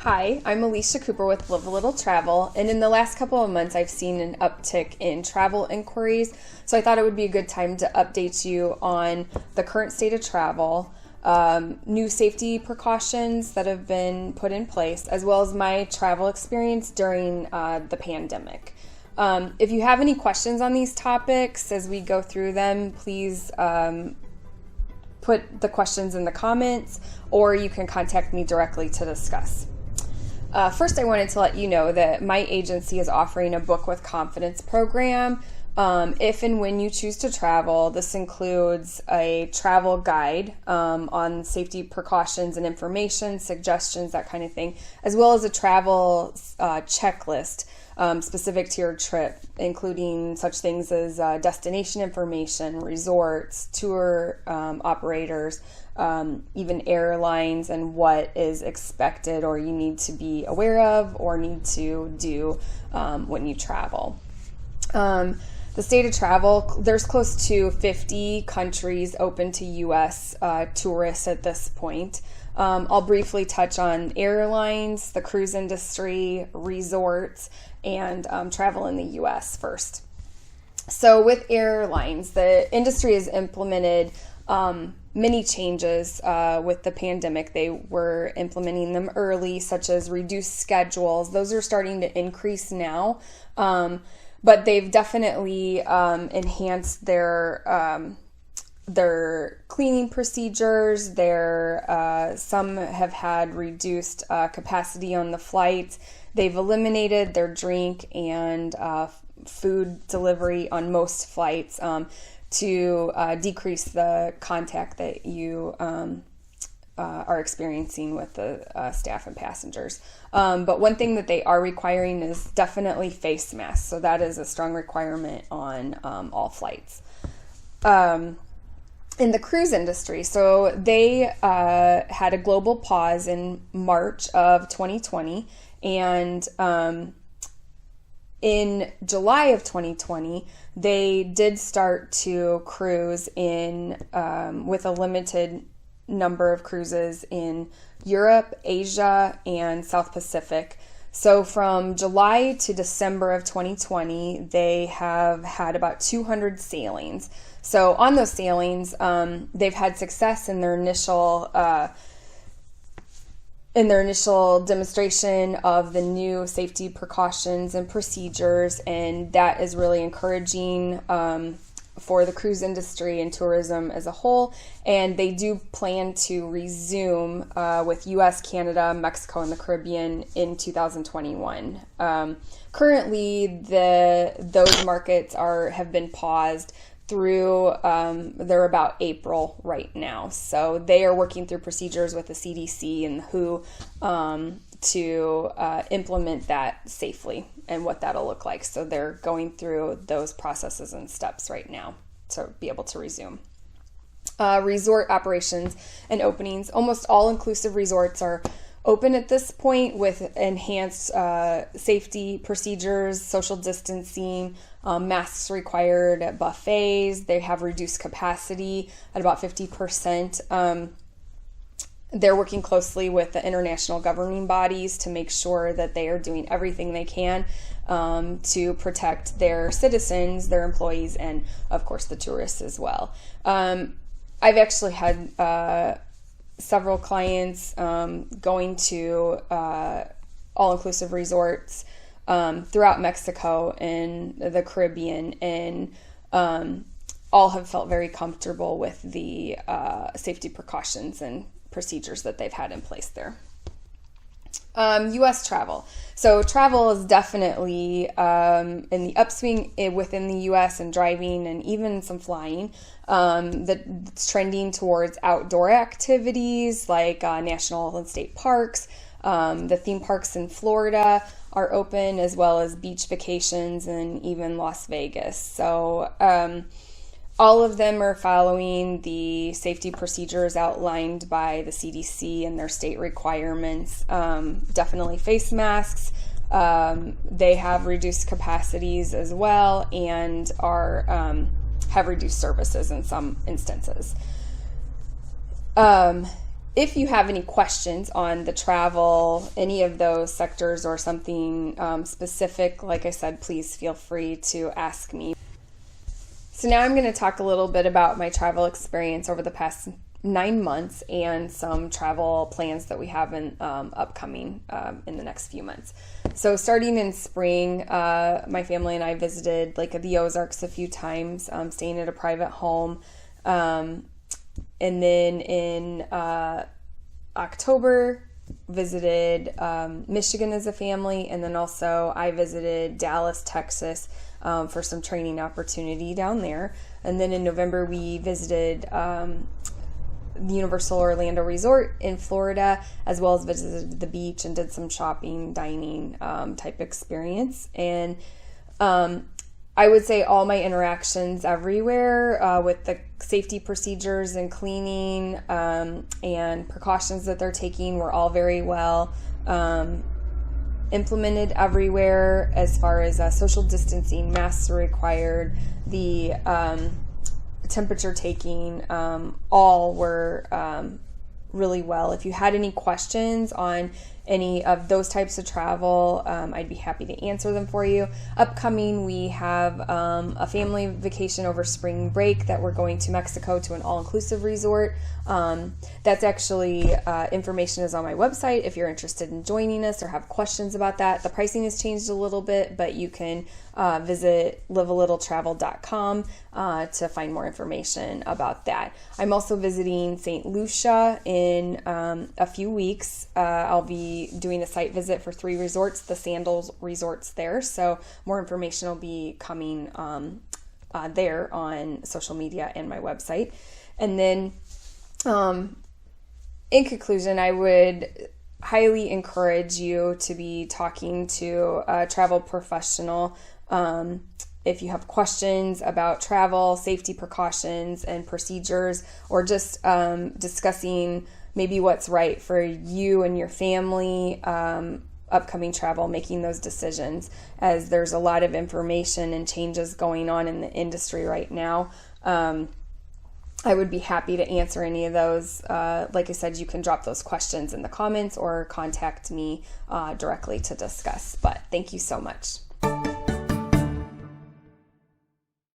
Hi, I'm Alicia Cooper with Live a Little Travel, and in the last couple of months I've seen an uptick in travel inquiries, so I thought it would be a good time to update you on the current state of travel, new safety precautions that have been put in place, as well as my travel experience during the pandemic. If you have any questions on these topics as we go through them, please put the questions in the comments, or you can contact me directly to discuss. First, I wanted to let you know that my agency is offering a Book with Confidence program. If and when you choose to travel, this includes a travel guide on safety precautions and information, suggestions, that kind of thing, as well as a travel checklist specific to your trip, including such things as destination information, resorts, tour operators, even airlines, and what is expected or you need to be aware of or need to do when you travel. The state of travel, there's close to 50 countries open to U.S. Tourists at this point. I'll briefly touch on airlines, the cruise industry, resorts, and travel in the U.S. first. So with airlines, the industry has implemented many changes with the pandemic. They were implementing them early, such as reduced schedules. Those are starting to increase now, but they've definitely enhanced their cleaning procedures. Some have had reduced capacity on the flights. They've eliminated their drink and food delivery on most flights to decrease the contact that you are experiencing with the staff and passengers. But one thing that they are requiring is definitely face masks. So that is a strong requirement on all flights. In the cruise industry, so they had a global pause in March of 2020, and in July of 2020, they did start to cruise in with a limited number of cruises in Europe, Asia, and South Pacific. So from July to December of 2020, they have had about 200 sailings. So on those sailings, they've had success in their initial demonstration of the new safety precautions and procedures, and that is really encouraging for the cruise industry and tourism as a whole. And they do plan to resume with U.S., Canada, Mexico, and the Caribbean in 2021. Currently, those markets have been paused through they're about April right now. So they are working through procedures with the CDC and the WHO to implement that safely and what that'll look like. So they're going through those processes and steps right now to be able to resume. Resort operations and openings. Almost all inclusive resorts are open at this point with enhanced safety procedures, social distancing, masks required at buffets. They have reduced capacity at about 50%. They're working closely with the international governing bodies to make sure that they are doing everything they can to protect their citizens, their employees, and of course the tourists as well. I've actually had several clients going to all-inclusive resorts throughout Mexico and the Caribbean, and all have felt very comfortable with the safety precautions and procedures that they've had in place there. U.S. travel. So travel is definitely in the upswing within the U.S. and driving and even some flying. That's trending towards outdoor activities like national and state parks. The theme parks in Florida are open, as well as beach vacations and even Las Vegas. So all of them are following the safety procedures outlined by the CDC and their state requirements. Definitely face masks. They have reduced capacities as well, and have reduced services in some instances. if you have any questions on the travel, any of those sectors or something specific, like I said, please feel free to ask me. So now I'm going to talk a little bit about my travel experience over the past 9 months and some travel plans that we have in upcoming in the next few months. So starting in spring, my family and I visited Lake of the Ozarks a few times, staying at a private home. And then in October, visited Michigan as a family, and then also I visited Dallas, Texas for some training opportunity down there. And then in November, we visited the Universal Orlando Resort in Florida, as well as visited the beach and did some shopping, dining type experience. And I would say all my interactions everywhere with the safety procedures and cleaning and precautions that they're taking were all very well implemented everywhere. As far as social distancing, masks are required, the temperature taking, all were really well. If you had any questions on any of those types of travel, I'd be happy to answer them for you. Upcoming, we have a family vacation over spring break that we're going to Mexico to an all-inclusive resort. That's actually, information is on my website if you're interested in joining us or have questions about that. The pricing has changed a little bit, but you can visit livealittletravel.com to find more information about that. I'm also visiting St. Lucia in a few weeks. I'll be doing a site visit for 3 resorts, the Sandals resorts there. So more information will be coming there on social media and my website. And then in conclusion, I would highly encourage you to be talking to a travel professional if you have questions about travel, safety precautions and procedures, or just discussing maybe what's right for you and your family, upcoming travel, making those decisions, as there's a lot of information and changes going on in the industry right now. I would be happy to answer any of those. Like I said, you can drop those questions in the comments or contact me directly to discuss. But thank you so much.